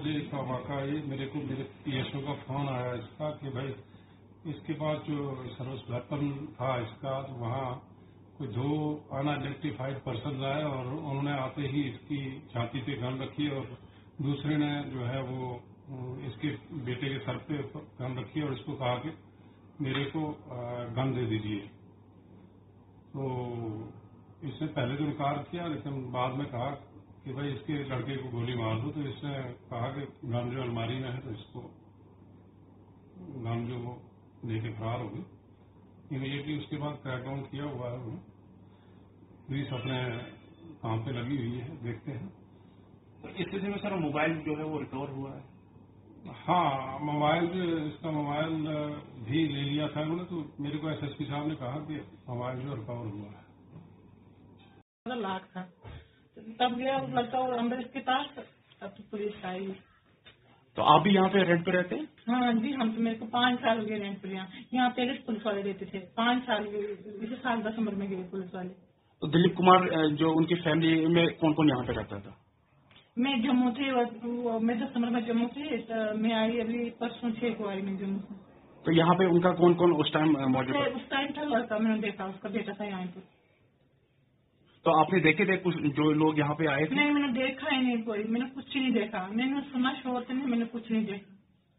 बजे का वाक़ा है। मेरे को मेरे PSO का फ़ोन आया इसका कि भाई इसके पास जो सर्विस वेपन था इसका, तो वहाँ कोई 2 अनआइडेंटिफाइड पर्सन आए और उन्होंने आते ही इसकी छाती पे गन रखी और दूसरे ने जो है वो इसके बेटे के सर पे गन रखी और इसको कहा कि मेरे को गन दे दीजिए। तो इसने पहले तो इनकार किया, लेकिन बाद में कहा कि भाई इसके लड़के को गोली मार दो। तो इसने कहा कि गन जो अलमारी में है, तो इसको गन जो वो लेके फरार हो गई। इमीडिएटली उसके बाद क्रैकडाउन किया हुआ है उन्होंने, पुलिस अपने काम पे लगी हुई है, देखते हैं। तो इस स्थिति में सर मोबाइल जो है वो रिकवर हुआ है? हाँ, मोबाइल इसका मोबाइल भी ले लिया था उन्होंने। तो मेरे को SSP साहब ने कहा कि मोबाइल जो रिकवर हुआ है। लाख था तब गया लगता है अंदर इसके पास, तब तो पुलिस आई। तो आप भी यहाँ पे रेंट पे रहते हैं? हाँ जी, हम तो मेरे को 5 साल हो गए रेंट पर। यहाँ पहले पुलिस वाले रहते थे, 5 साल इसी साल दिसंबर में गए पुलिस वाले। तो दिलीप कुमार जो उनकी फैमिली में कौन कौन यहाँ पे रहता था? मैं जम्मू थी, मैं दिसंबर में जम्मू थी, मैं आई अभी परसों 6 को आई मैं जम्मू से। तो यहाँ पे उनका कौन कौन उस टाइम मौजूद था? उस टाइम था लड़का, मैंने देखा उसका बेटा था यहाँ पर। तो आपने देखे थे कुछ जो लोग यहाँ पे आए थे? नहीं, मैंने देखा ही नहीं कोई, मैंने कुछ नहीं देखा। मैंने सुना शोर से नहीं, मैंने कुछ नहीं देखा।